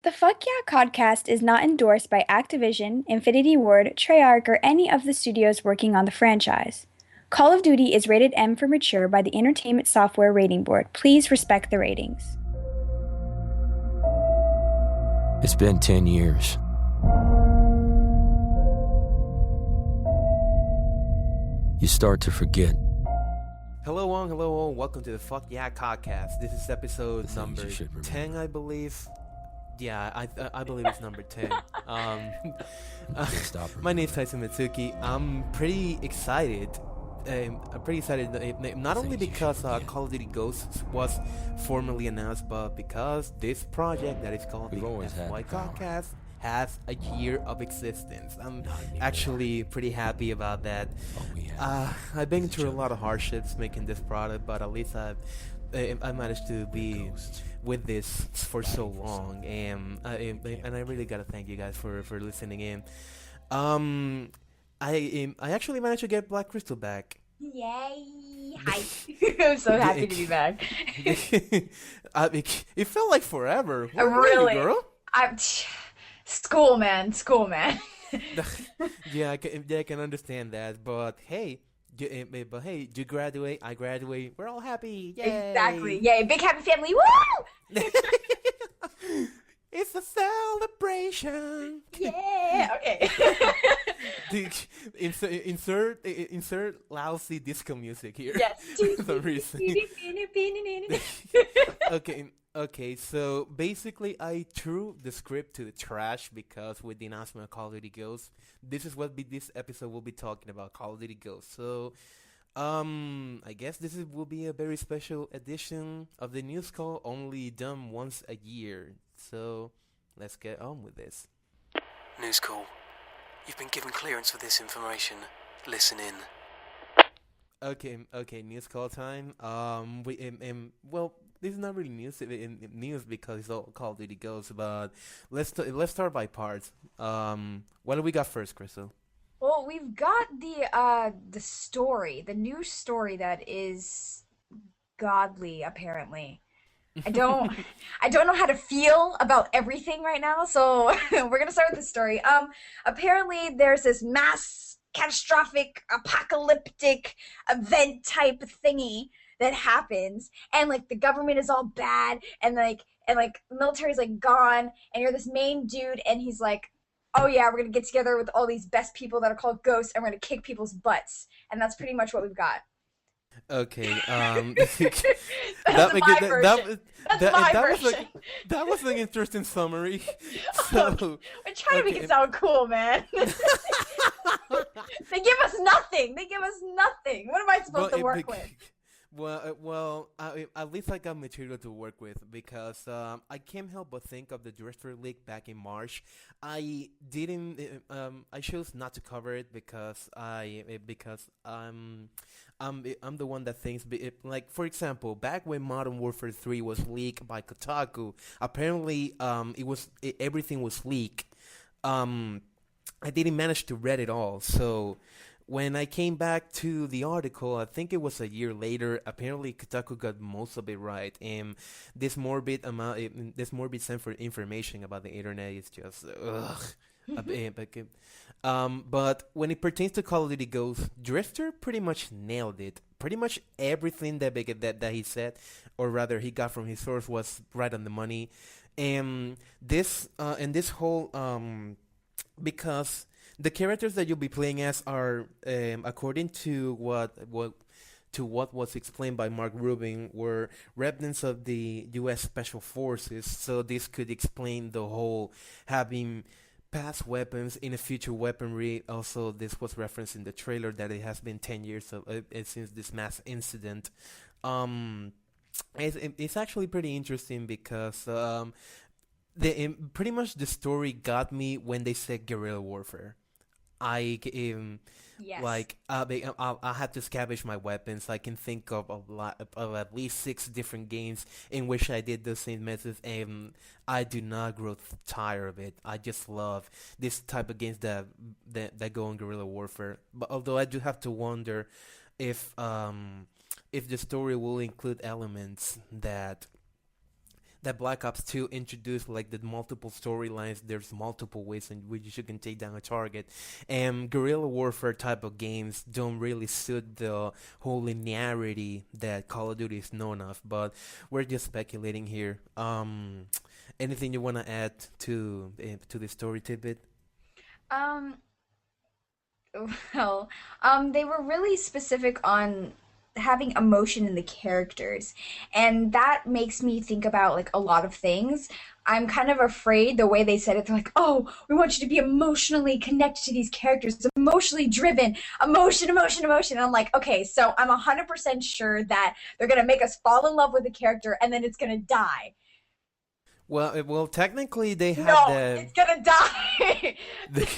The Fuck Yeah Codcast is not endorsed by Activision, Infinity Ward, Treyarch, or any of the studios working on the franchise. Call of Duty is rated M for mature by the Entertainment Software Rating Board. Please respect the ratings. It's been 10 years. You start to forget. Hello all, welcome to the Fuck Yeah Podcast. This is episode number 10, I believe. Yeah, I believe it's number 10. My name is Tyson Mitsuki. I'm pretty excited. Not only because Call of Duty Ghosts was formally announced, but because this project that is called the FYCoDcast has a year of existence. I'm actually pretty happy about that. I've been through a lot of hardships making this product, but at least I managed to be with this for so long, and I really gotta thank you guys for listening in. I actually managed to get BlackKrystel back. Yay! Hi. I'm so happy to be back. It felt like forever. Where Really? were you, girl? School, man. Yeah, I can understand that. But hey, you graduate, I graduate. We're all happy. Yay! Exactly. Yay! Big happy family. Woo! It's a celebration. Yeah. Okay. Insert lousy disco music here. Yes. For some reason. Okay. So basically, I threw the script to the trash because with the announcement of Call of Duty Ghosts, this is what this episode will be talking about: Call of Duty Ghosts. So, I guess will be a very special edition of the news call, only done once a year. So, let's get on with this. News call. You've been given clearance for this information. Listen in. Okay, news call time. Well, this is not really news because it's all Call of Duty Ghosts, but let's start by parts. What do we got first, Crystal? Well, we've got the story, the new story that is godly, apparently. I don't I don't know how to feel about everything right now, so we're gonna start with the story. Apparently there's this mass catastrophic apocalyptic event type thingy that happens, and like the government is all bad, and like the military's like gone, and you're this main dude, and he's like, oh yeah, we're gonna get together with all these best people that are called ghosts, and we're gonna kick people's butts, and that's pretty much what we've got. Okay. That's my version. That was an interesting summary. So We're trying to make it sound cool, man. They give us nothing. What am I supposed to work with? At least I got material to work with because I can't help but think of the Drifter League back in March. I didn't. I chose not to cover it because I'm the one that thinks like, for example, back when Modern Warfare 3 was leaked by Kotaku, apparently everything was leaked. I didn't manage to read it all, so. When I came back to the article, I think it was a year later. Apparently, Kotaku got most of it right, and this morbid sense for information about the internet is just ugh. But when it pertains to Call of Duty Ghosts, Drifter pretty much nailed it. Pretty much everything that he said, or rather he got from his source, was right on the money. And this whole because the characters that you'll be playing as are, according to what was explained by Mark Rubin, were remnants of the U.S. Special Forces. So this could explain the whole having past weapons in a future weaponry. Also, this was referenced in the trailer that it has been 10 years since this mass incident. It's actually pretty interesting because pretty much the story got me when they said guerrilla warfare. Yes. Like I had to scavenge my weapons. I can think of at least 6 different games in which I did the same methods, and I do not grow tired of it. I just love this type of games that go on guerrilla warfare. But although I do have to wonder if the story will include elements that Black Ops 2 introduced like the multiple storylines. There's multiple ways in which you can take down a target, and guerrilla warfare type of games don't really suit the whole linearity that Call of Duty is known of. But we're just speculating here. Anything you want to add to the story tidbit? Um, well, they were really specific on having emotion in the characters, and that makes me think about like a lot of things. I'm kind of afraid the way they said it. They're like, "Oh, we want you to be emotionally connected to these characters, it's emotionally driven, emotion, emotion, emotion." And I'm like, okay, so I'm 100% sure that they're gonna make us fall in love with the character, and then it's gonna die. Well, technically they had No, it's gonna die. the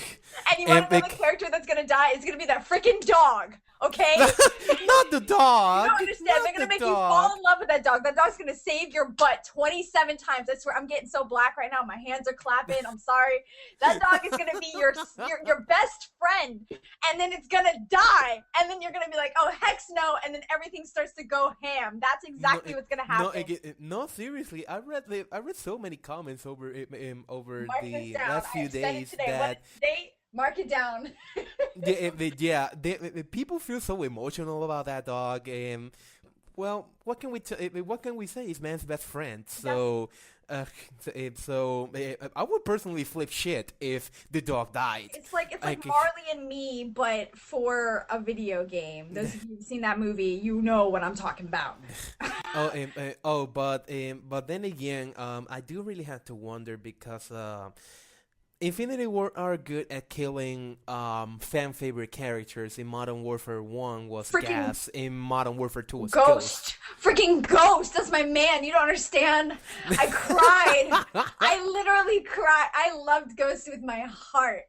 And you and want to know the character that's gonna die? It's gonna be that freaking dog. Okay? not the dog. You don't understand. Not They're gonna the make you dog. fall in love with that dog. That dog's gonna save your butt 27 times. I swear, I'm getting so black right now. My hands are clapping. I'm sorry. That dog is gonna be your best friend, and then it's gonna die, and then you're gonna be like, oh hex no, and then everything starts to go ham. That's exactly what's gonna happen. No, seriously. I read so many comments over Mark the this down. last I few have said it days today. that What is the date? Mark it down. people feel so emotional about that dog. Well, what can we say? He's man's best friend. So, I would personally flip shit if the dog died. It's like Like, Marley and Me, but for a video game. Those of you who've seen that movie, you know what I'm talking about. but then again, I do really have to wonder because Infinity War are good at killing fan favorite characters. In Modern Warfare 1 was Freaking Gas. In Modern Warfare 2 was Ghost. Freaking Ghost. That's my man. You don't understand. I cried. I literally cried. I loved Ghost with my heart.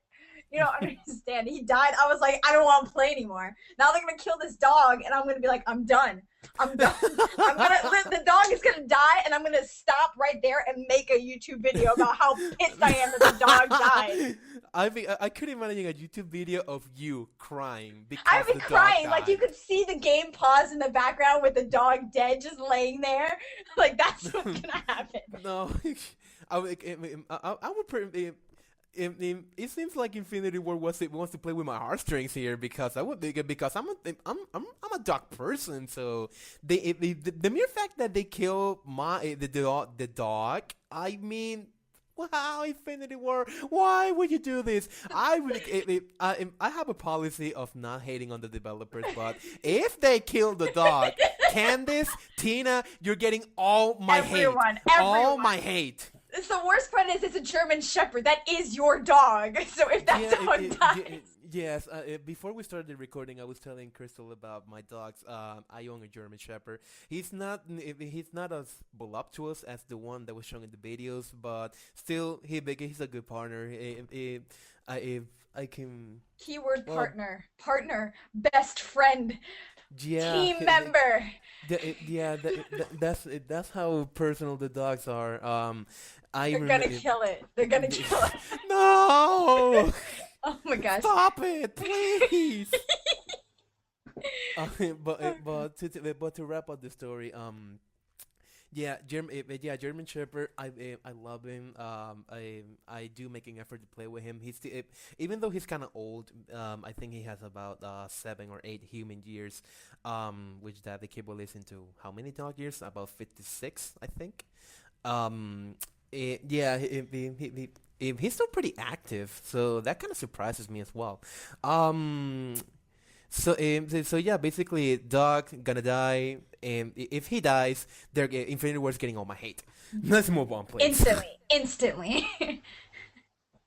You don't understand. He died. I was like, I don't want to play anymore. Now they're gonna kill this dog, and I'm gonna be like, I'm done. I'm done. The dog is gonna die, and I'm gonna stop right there and make a YouTube video about how pissed I am that the dog died. I mean, I could imagine a YouTube video of you crying because I've been the dog crying. Like you died. could see the game pause in the background with the dog dead, just laying there. Like that's what's gonna happen. No, I would. It seems like Infinity War wants to play with my heartstrings here because I'm a dark person. So the mere fact that they kill the dog, I mean. Wow, Infinity War! Why would you do this? I have a policy of not hating on the developers, but if they kill the dog, Candice, Tina, you're getting all my Everyone. all my hate. It's the worst part is it's a German Shepherd. That is your dog. So if that dog dies. Yes. Before we started the recording, I was telling Crystal about my dogs. I own a German Shepherd. He's not as voluptuous as the one that was shown in the videos, but still, he's a good partner. If I can. Keyword partner, best friend, Yeah. team member. That's how personal the dogs are. They're gonna kill it. They're gonna kill it. No. Oh my gosh. Stop it, please. But to wrap up the story, German Shepherd. I love him. I do make an effort to play with him. He's even though he's kind of old. I think he has about 7 or 8 human years. Which that equivalates into how many dog years? About 56, I think. He's still pretty active, so that kind of surprises me as well. So yeah, basically, dog gonna die, and if he dies, Infinity War's getting all my hate. Let's move on, please. Instantly.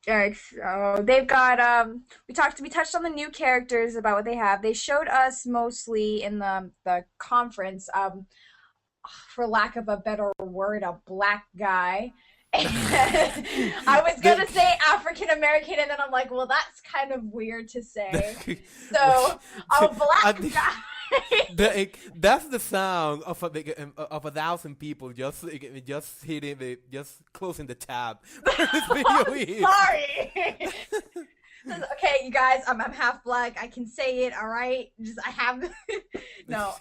All right, so they've got we touched on the new characters about what they have. They showed us mostly in the conference, for lack of a better word, a black guy. I was gonna say African American, and then I'm like, well, that's kind of weird to say. So a black guy. That's the sound of 1,000 people just hitting just closing the tab. This video is. Sorry. Okay, you guys, I'm half black. I can say it. All right, just I have no.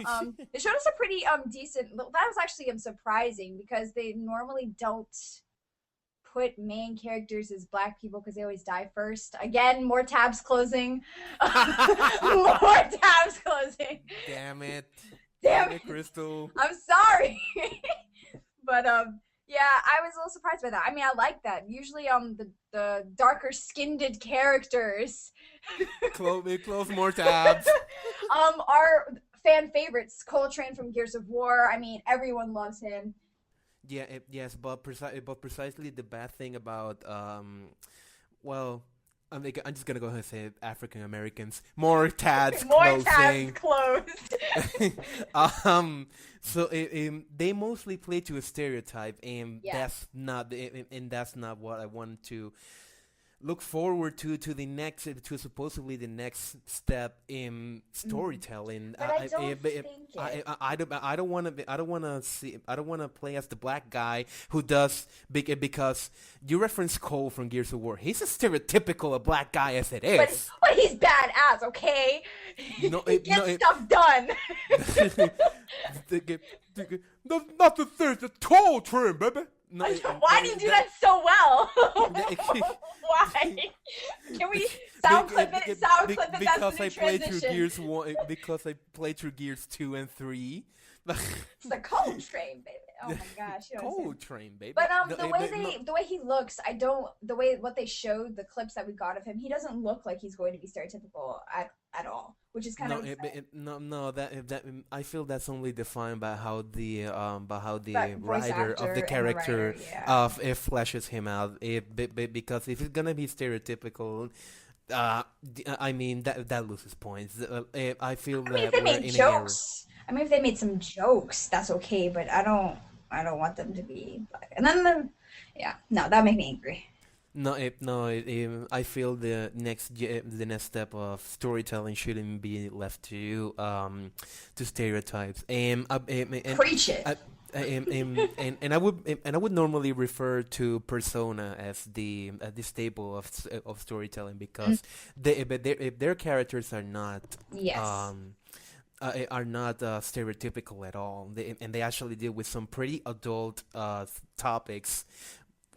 They showed us a pretty decent. That was actually surprising because they normally don't put main characters as black people because they always die first. Again, more tabs closing. More tabs closing. Damn it. Damn Damn it. it, Crystal. I'm sorry. But yeah, I was a little surprised by that. I mean, I like that. Usually the darker skinned characters Close more tabs. are fan favorites. Coltrane from Gears of War. I mean, everyone loves him. Yeah, yes, but precisely the bad thing about well, I'm just gonna go ahead and say African Americans. More tabs More closing. tabs closed. So they mostly play to a stereotype, and Yes. that's not what I want to look forward to the next to supposedly the next step in storytelling. But I don't think I don't want to I don't want to play as the black guy who does because you reference Cole from Gears of War. He's a stereotypical black guy as it is. But he's badass, okay? No, He gets stuff done. Not the third, the tall trim, baby. No, Why do you do that so well? Why? Can we sound clip it? Sound clip it. That's the transition. Because I played through Gears 2 and 3. It's the cold train, baby. Oh my gosh. You know what I'm saying? Cold train, baby. But the way he looks, what they showed, the clips that we got of him, he doesn't look like he's going to be stereotypical at all, which is kind of I feel that's only defined by how the That voice writer actor of the and the character writer, yeah. it fleshes him out. Because if it's gonna be stereotypical, I mean that loses points. I feel I mean, if that they we're made in an era. jokes, I mean, if they made some jokes, that's okay. But I don't want them to be black. And then yeah, no, that made me angry. I feel the next step of storytelling shouldn't be left to stereotypes. Preach it. And I would normally refer to Persona as the staple of storytelling because if their characters are not Yes. stereotypical at all. And they actually deal with some pretty adult topics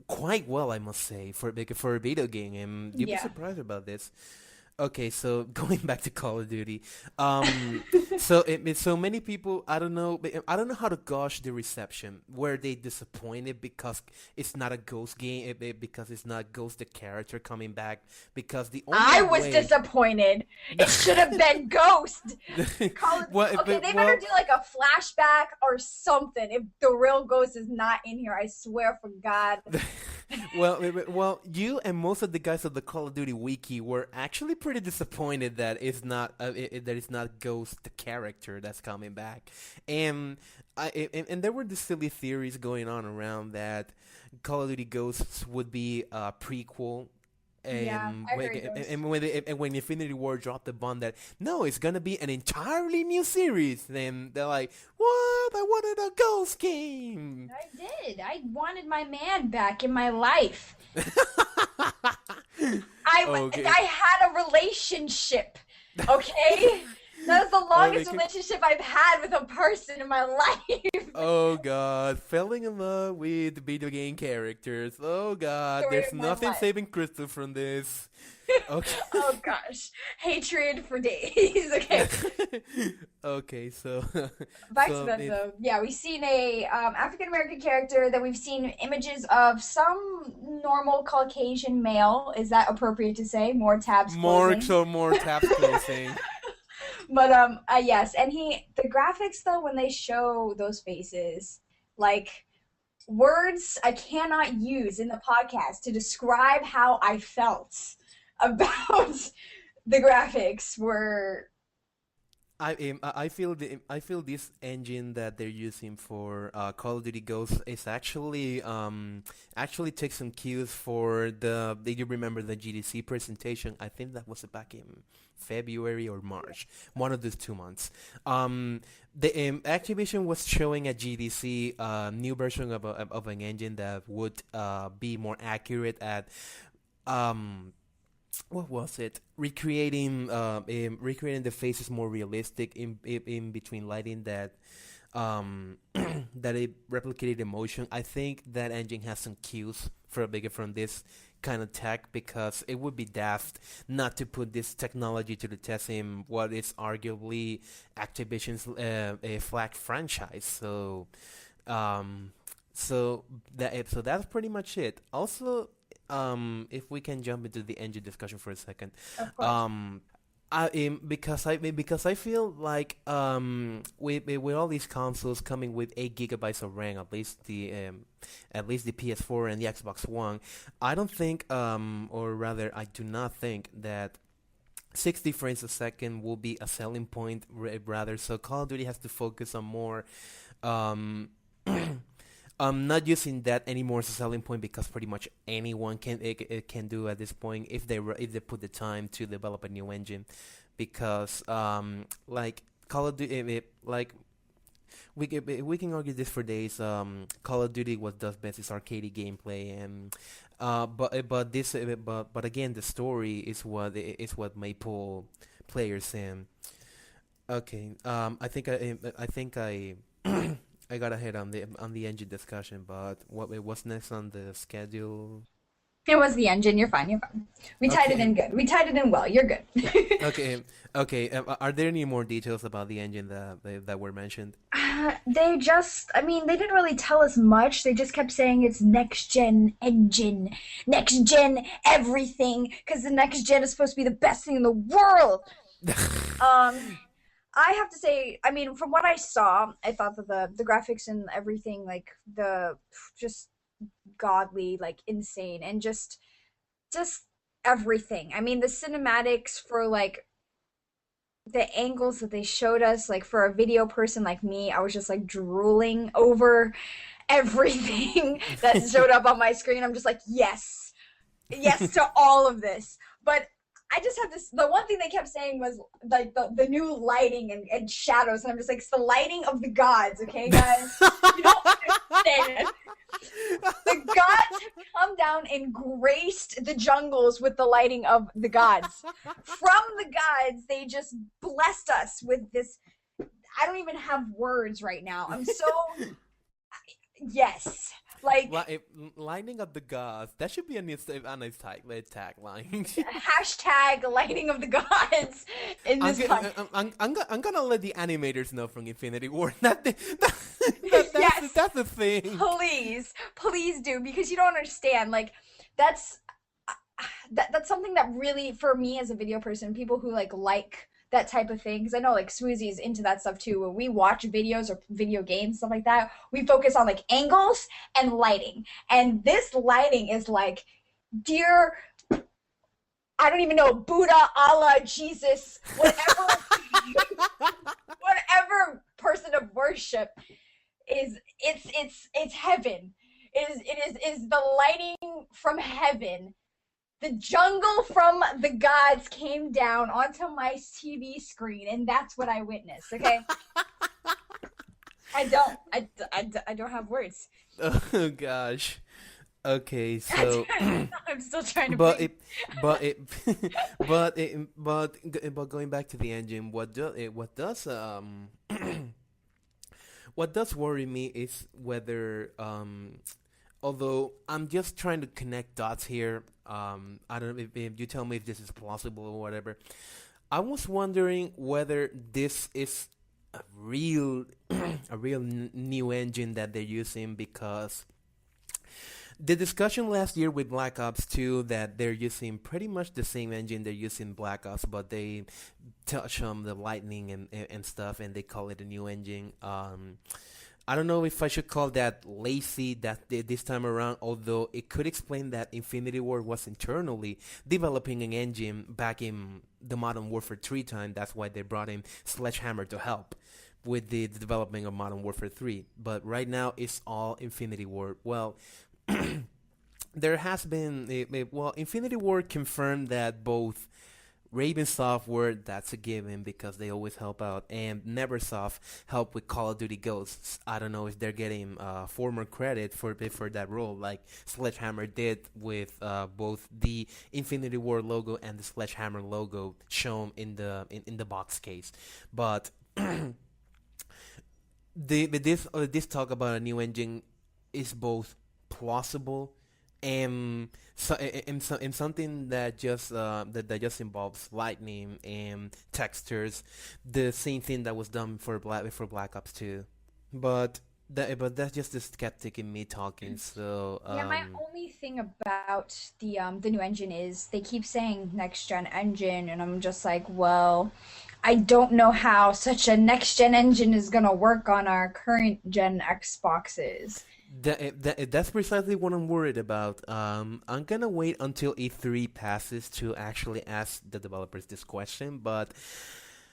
quite well, I must say, for a video game. And you'd be Yeah. surprised about this. Okay, so going back to Call of Duty, so many people, I don't know how to gauge the reception. Were they disappointed because it's not a Ghost game, because it's not Ghost the character coming back? Because the only I was way... disappointed. It should have been Ghost. They better do like a flashback or something. If the real Ghost is not in here, I swear for God. Well, you and most of the guys of the Call of Duty wiki were actually pretty disappointed that it's not Ghost the character that's coming back, and there were the silly theories going on around that Call of Duty Ghosts would be a prequel. When Infinity War dropped the bomb that no, it's gonna be an entirely new series, then they're like, "What? I wanted a Ghost game." I did. I wanted my man back in my life. I had a relationship. Okay. That was the longest relationship I've had with a person in my life. Oh God, falling in love with video game characters. Oh God, there's nothing saving Crystal from this. Okay. Oh gosh, hatred for days. Okay. Okay, so back to that though. Yeah, we've seen a African American character. Then we've seen images of some normal Caucasian male. Is that appropriate to say? More tabs closing. More tabs closing. But yes, and the graphics though, when they show those faces, like words I cannot use in the podcast to describe how I felt about the graphics were. I feel this engine that they're using for Call of Duty Ghosts is actually takes some cues for did you remember the GDC presentation? I think that was back in February or March, one of those 2 months. The Activision was showing at GDC a new version of an engine that would be more accurate at what was it? Recreating the faces more realistic in between lighting that that it replicated emotion. I think that engine has some cues for a bigger from this kind of tech because it would be daft not to put this technology to the test in what is arguably Activision's a flag franchise. Um, so that's pretty much it. Also, if we can jump into the engine discussion for a second, Of course. um, because I feel like with all these consoles coming with 8 gigabytes of RAM, at least the PS4 and the Xbox One, I don't think or rather I do not think that 60 frames a second will be a selling point rather. So Call of Duty has to focus on more um not using that anymore as a selling point because pretty much anyone it can do at this point if they put the time to develop a new engine, because like Call of Duty like we can argue this for days. Call of Duty what does best is arcade gameplay, and but again the story is what may pull players in. Okay, I think I I got ahead on the engine discussion, but what's next on the schedule? It was the engine. You're fine. You're fine. We tied it Okay, in good. We tied it in well. You're good. okay. Are there any more details about the engine that were mentioned? They just, I mean, they didn't really tell us much. They just kept saying it's next gen engine, next gen everything, because the next gen is supposed to be the best thing in the world. Um, I have to say, I mean, from what I saw, I thought that the graphics and everything, like the just godly, like insane, and just everything. I mean, the cinematics for like the angles that they showed us, like for a video person like me, I was just like drooling over everything that showed up on my screen. I'm just like, yes, yes to all of this. But I just have this. The one thing they kept saying was like the new lighting and shadows, and I'm just like, it's the lighting of the gods, okay, guys? You don't understand. The gods have come down and graced the jungles with the lighting of the gods. From the gods, they just blessed us with this. I don't even have words right now. I'm so yes. Like Lining up the gods. That should be a nice tagline. hashtag lighting of the gods in I'm, this g- podcast. I'm gonna let the animators know from Infinity War Yes, that's the thing. please, please do, because you don't understand. Like that's that's something that really, for me as a video person, people who like that type of thing, because I know like Swoozy is into that stuff too. When we watch videos or video games, stuff like that, we focus on like angles and lighting. And this lighting is like, dear, I don't even know, Buddha, Allah, Jesus, whatever, whatever person of worship is, it's heaven. It is the lighting from heaven. The jungle from the gods came down onto my TV screen, and that's what I witnessed. Okay, I don't have words. Oh gosh. Okay, so I'm still trying to but breathe. it but it but going back to the engine, what does what does worry me is whether although I'm just trying to connect dots here. I don't know if you tell me if this is plausible or whatever. I was wondering whether this is a real new engine that they're using, because the discussion last year with Black Ops 2 that they're using pretty much the same engine they're using Black Ops, but they touch on the lightning and stuff, and they call it a new engine. I don't know if I should call that lazy this time around, although it could explain that Infinity Ward was internally developing an engine back in the Modern Warfare 3 time. That's why they brought in Sledgehammer to help with the development of Modern Warfare 3. But right now, it's all Infinity Ward. Well, there has been, well, Infinity Ward confirmed that both Raven Software, that's a given because they always help out, and Neversoft help with Call of Duty Ghosts. I don't know if they're getting former credit for that role, like Sledgehammer did with both the Infinity War logo and the Sledgehammer logo shown in the box case. But this talk about a new engine is both plausible and and something that just involves lightning and textures, the same thing that was done for Black Ops 2. But that's just the skeptic in me talking. So Yeah, my only thing about the new engine is they keep saying next gen engine, and I'm just like, well, I don't know how such a next gen engine is gonna work on our current gen Xboxes. that's precisely what I'm worried about. I'm gonna wait until E3 passes to actually ask the developers this question. But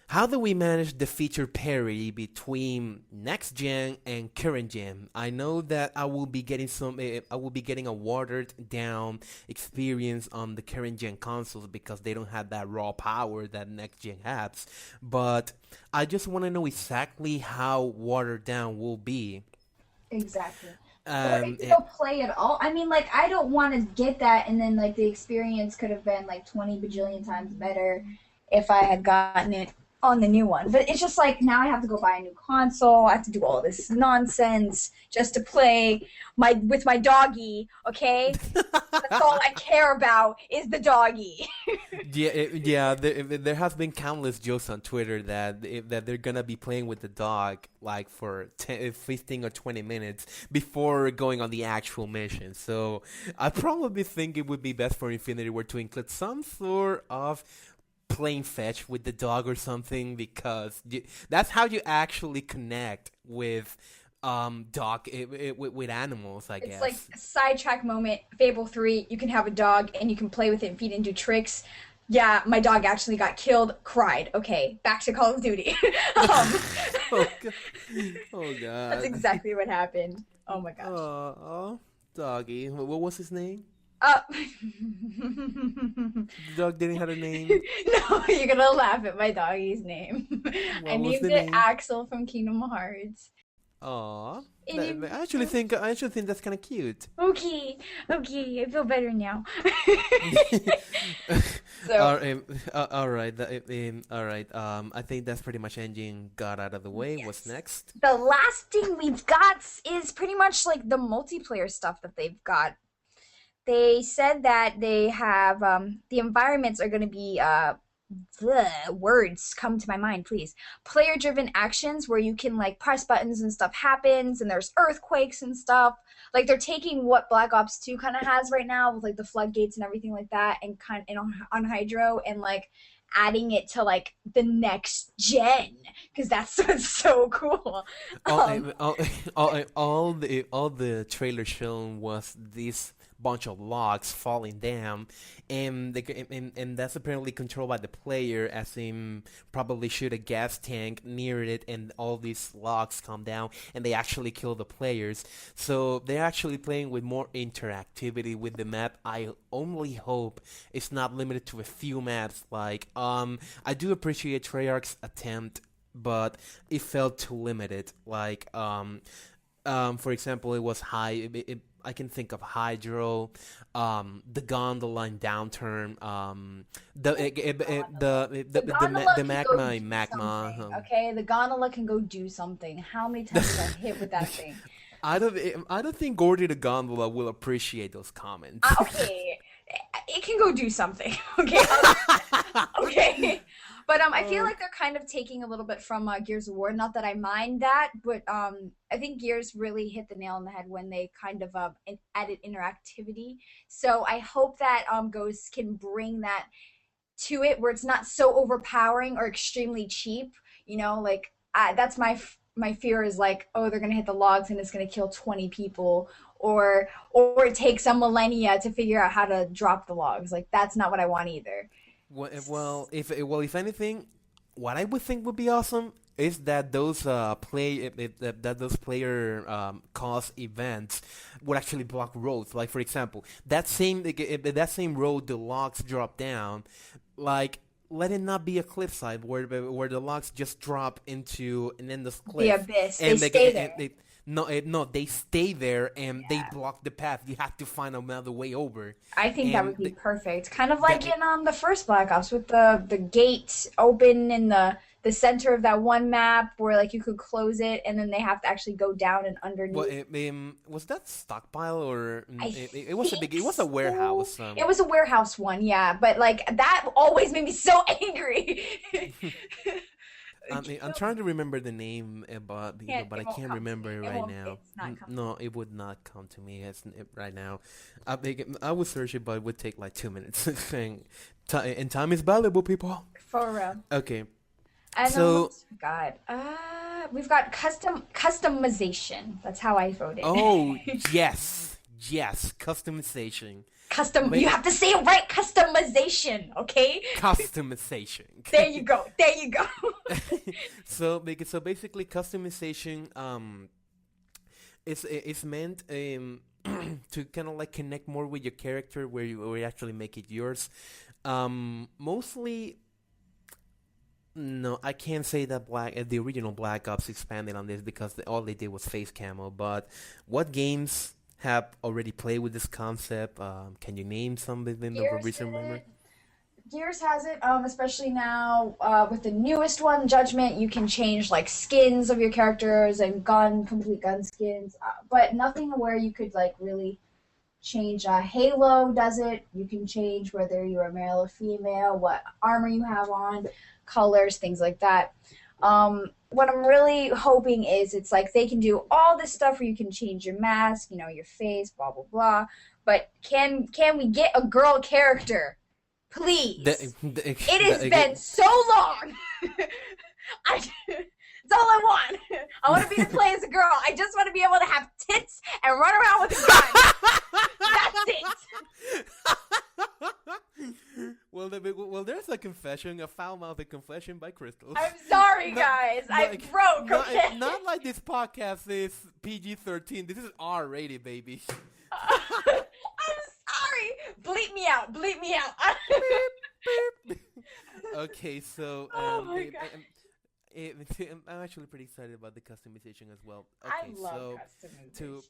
how do we manage the feature parity between next gen and current gen? I know that I will be getting a watered down experience on the current gen consoles because they don't have that raw power that next gen has. But I just want to know exactly how watered down will be. Exactly. Or Um, if eh, they'll play at all. I mean, like, I don't want to get that, and then, like, the experience could have been, like, 20 bajillion times better if I had gotten it on the new one. But it's just like, now I have to go buy a new console. I have to do all this nonsense just to play with my doggy, okay? That's all I care about is the doggy. yeah. There has been countless jokes on Twitter that they're gonna be playing with the dog like for 15 or 20 minutes before going on the actual mission. So I probably think it would be best for Infinity War to include some sort of playing fetch with the dog or something because that's how you actually connect with with animals, I It's like guess. a sidetrack moment. Fable 3, you can have a dog and you can play with it and feed it and do tricks. Yeah, my dog actually got killed, cried. Okay, back to Call of Duty. um, Oh god. Oh that's god. exactly what happened. Oh my gosh. Oh, doggy. What was his name? Uh, The dog didn't have a name. no, you're gonna laugh at my doggy's name. I What was named the it name? Axel from Kingdom Hearts. Aw. And I actually think that's kind of cute. okay, okay, I feel better now. So, All right. All right. I think that's pretty much engine got out of the way. What's yes. next? The last thing we've got is pretty much like the multiplayer stuff that they've got. They said that they have the environments are going to be the words come to my mind, please. Player driven actions where you can like press buttons and stuff happens, and there's earthquakes and stuff. Like they're taking what Black Ops 2 kind of has right now with like the floodgates and everything like that, and on Hydro, and like adding it to like the next gen because that's what's so cool. all, Um, all the trailer shown was this bunch of logs falling down, and that's apparently controlled by the player, as in probably shoot a gas tank near it, and all these logs come down, and they actually kill the players. So they're actually playing with more interactivity with the map. I only hope it's not limited to a few maps. Like, I do appreciate Treyarch's attempt, but it felt too limited. Like, for example, it was I can think of Hydro, the gondola and downturn, the gondola the can go magma do in magma. something, okay? The gondola can go do something. How many times did I hit with that thing? I don't think Gordy the gondola will appreciate those comments. Okay, it can go do something. Okay, okay. But I feel like they're kind of taking a little bit from Gears of War. Not that I mind that, but I think Gears really hit the nail on the head when they kind of added interactivity. So I hope that Ghosts can bring that to it, where it's not so overpowering or extremely cheap. You know, like that's my fear is like, oh, they're gonna hit the logs and it's gonna kill 20 people, or it takes a millennia to figure out how to drop the logs. Like that's not what I want either. If anything, what I would think would be awesome is that those that those player cause events would actually block roads. Like for example, that same road the logs drop down, like let it not be a cliffside where the logs just drop into an endless The cliff, abyss. They and stay there. no, they stay there and they Yeah. block the path. You have to find another way over, I think that would and be perfect. Kind of that like in the first Black Ops with the gate open in the center of that one map where like you could close it and then they have to actually go down and what underneath. was that stockpile or I it was a think it was a so. warehouse. It was a warehouse one, yeah, but like that always made me so angry. I mean, I'm trying to remember the name, but It I won't can't come to remember me. it It right won't. now. It's not coming. No, it would not come to me right now. I would search it, but it would take like 2 minutes. And time is valuable, people. For real. Okay, And then so what's we got? We've got customization. That's how I voted. oh yes, customization. You Wait, have to say it right. Customization, okay? customization. There you go. There you go. So basically, customization it's meant to kind of like connect more with your character, where you actually make it yours. Mostly, no, I can't say that the original Black Ops expanded on this because all they did was face camo. But what games have already played with this concept? Can you name some within the Gears recent did memory? it. Gears has it, especially now with the newest one, Judgment. You can change like skins of your characters and complete gun skins, but nothing where you could like really change. Halo does it. You can change whether you're male or female, what armor you have on, colors, things like that. What I'm really hoping is it's like they can do all this stuff where you can change your mask, your face, blah blah blah. But can we get a girl character, The, please? the, It has the, been so long. That's all I want. I want to be able to play as a girl. I just want to be able to have tits and run around with a gun. That's it. well, there's a confession, a foul-mouthed confession by Crystal. I'm sorry, Not, guys. I'm like, broke. Okay. not like this podcast is PG-13. This is R-rated, baby. I'm sorry. Bleep me out. Bleep me out. Okay, so Oh my god. I'm actually pretty excited about the customization as well. I Okay, love so to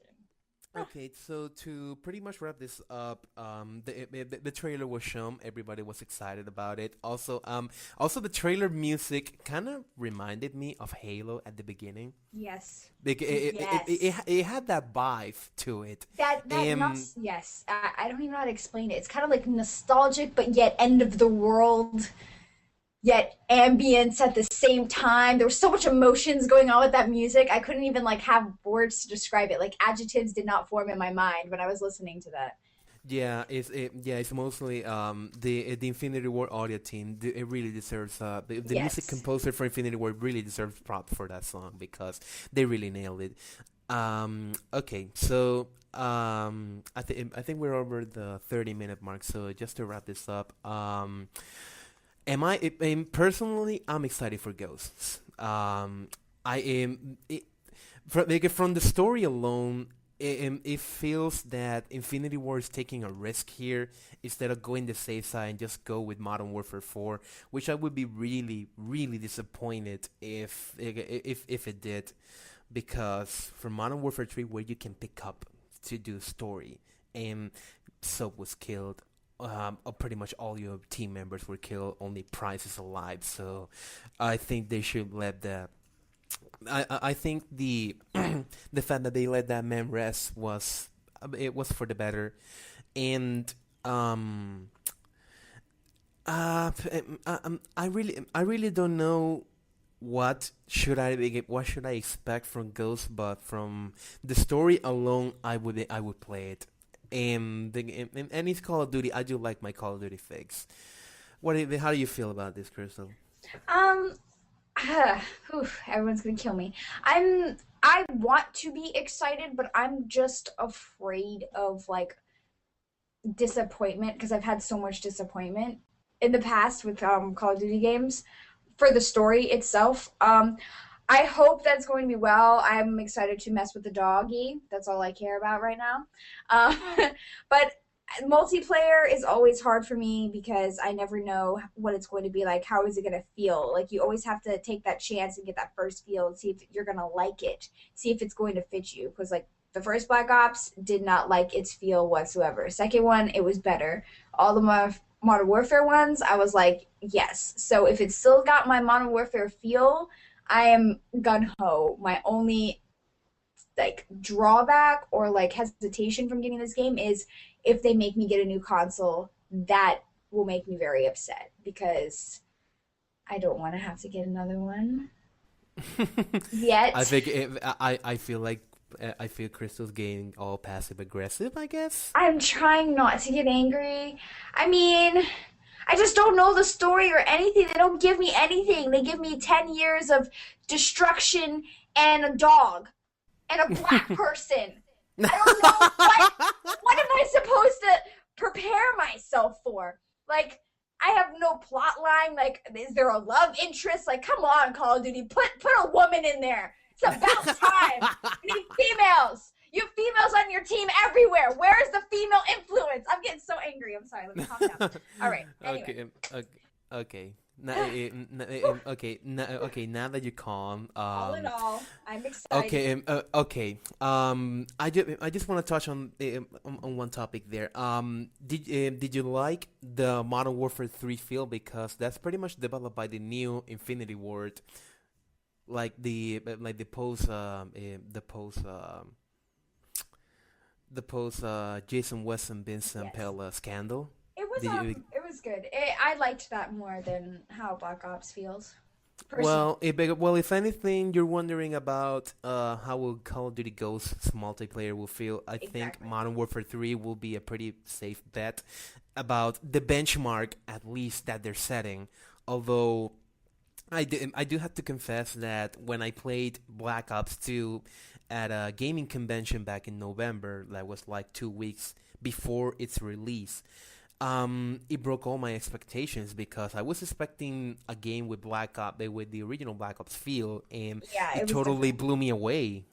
customization. to pretty much wrap this up, the trailer was shown. Everybody was excited about it. Also the trailer music kind of reminded me of Halo at the beginning. Yes. Like Yes. it had that vibe to it. Yes. I don't even know how to explain it. It's kind of like nostalgic, but yet end of the world, yet ambience at the same time. There was so much emotions going on with that music. I couldn't even like have words to describe it. Like adjectives did not form in my mind when I was listening to that. It's mostly the Infinity War audio team. It really deserves the music Yes. composer for Infinity War really deserves props for that song because they really nailed it. Okay, so I think we're over the 30-minute mark. So just to wrap this up, personally, I'm excited for Ghosts. I am from the story alone. It feels that Infinity War is taking a risk here instead of going the safe side and just go with Modern Warfare 4, which I would be really, really disappointed if it did, because for Modern Warfare 3, where you can pick up to do story, and Soap was killed, pretty much all your team members were killed. Only Price is alive, so I think they should let the. I think the the fact that they let that man rest was for the better, and I really don't know what should I expect from Ghost, but from the story alone, I would play it. And it's Call of Duty. I do like my Call of Duty fix. How do you feel about this, Crystal? Um, Everyone's gonna kill me. I want to be excited, but I'm just afraid of like disappointment because I've had so much disappointment in the past with Call of Duty games for the story itself. I hope that's going to be well. I'm excited to mess with the doggy. That's all I care about right now. Um, but multiplayer is always hard for me because I never know what it's going to be like. How is it going to feel? Like you always have to take that chance and get that first feel and see if you're going to like it. See if it's going to fit you. Because like the first Black Ops did not like its feel whatsoever. Second one, it was better. All the Modern Warfare ones, I was like, yes. So if it's still got my Modern Warfare feel, I am gun ho. My only like drawback or like hesitation from getting this game is if they make me get a new console, that will make me very upset because I don't want to have to get another one I yet. think I feel like I feel Crystal's getting all passive aggressive, I guess. I'm trying not to get angry. I mean, I just don't know the story or anything. They don't give me anything. They give me 10 years of destruction and a dog and a black person. I don't know what am I supposed to prepare myself for? Like I have no plot line. Like is there a love interest? Like come on, Call of Duty, put a woman in there. It's about time. You need females. You have females on your team everywhere. Where's the female influence? I'm getting so angry. I'm sorry. Let me calm down. All right. Anyway. Okay. Okay. Now that you're calm, All in all, I'm okay, excited. I just want to touch on one topic there. Did you like the Modern Warfare 3 feel because that's pretty much developed by the new Infinity Ward, the post Jason West and Vincent Yes. Pell scandal. It Did you? was good. I liked that more than how Black Ops feels. Personally. If anything, you're wondering about how will Call of Duty Ghosts multiplayer will feel. I think Exactly. Modern Warfare 3 will be a pretty safe bet about the benchmark, at least that they're setting. Although I do have to confess that when I played Black Ops 2 at a gaming convention back in November, that was like 2 weeks before its release, it broke all my expectations because I was expecting a game with with the original Black Ops feel, and Yeah, it it was totally different. blew me away.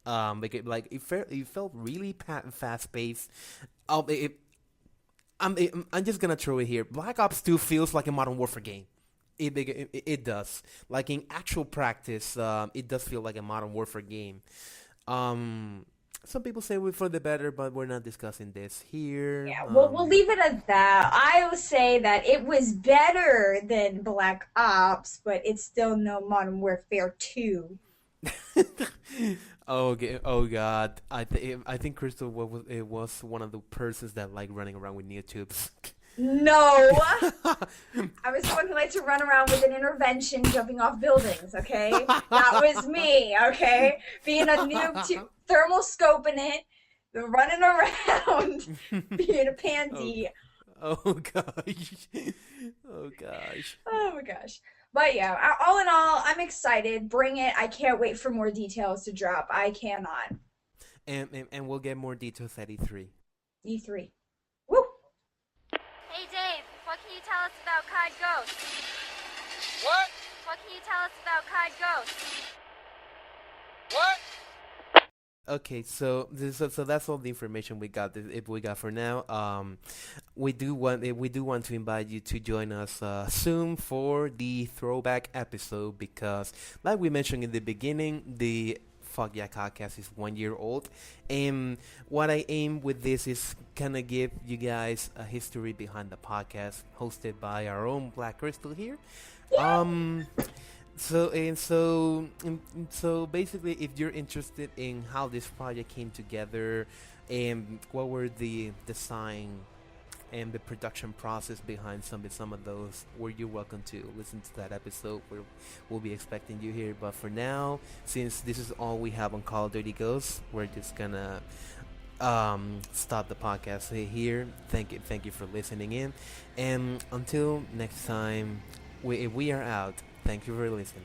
It felt really fast paced. Um, it, I'm just gonna throw it here. Black Ops 2 feels like a Modern Warfare game. It does. Like in actual practice, it does feel like a Modern Warfare game. Um, some people say we're for the better, but we're not discussing this here. Yeah, we'll leave it at that. I will say that it was better than Black Ops, but it's still no Modern Warfare 2. Okay. Oh God. I think Crystal it was one of the persons that like running around with near tubes. No, I was the one who liked to run around with an intervention jumping off buildings, okay? That was me, okay? Being a noob, thermal scoping it, running around, being a Oh. pansy. Oh gosh. Oh gosh. Oh my gosh. But yeah, all in all, I'm excited. Bring it. I can't wait for more details to drop. I cannot. And we'll get more details at E3. E3. Woo! Hey Dave, what can you tell us about COD Ghost? What? What can you tell us about COD Ghost? What? Okay, so that's all the information we got. If we got for now, we do want to invite you to join us soon for the throwback episode because, like we mentioned in the beginning, the FYCoDcast is 1 year old, and what I aim with this is kind of give you guys a history behind the podcast, hosted by our own BlackKrystel here. Um, so basically, if you're interested in how this project came together and what were the design and the production process behind some of those, you're welcome to listen to that episode. We'll be expecting you here. But for now, since this is all we have on Call of Duty Ghosts, we're just gonna stop the podcast here. Thank you for listening in, and until next time, we are out. Thank you for listening.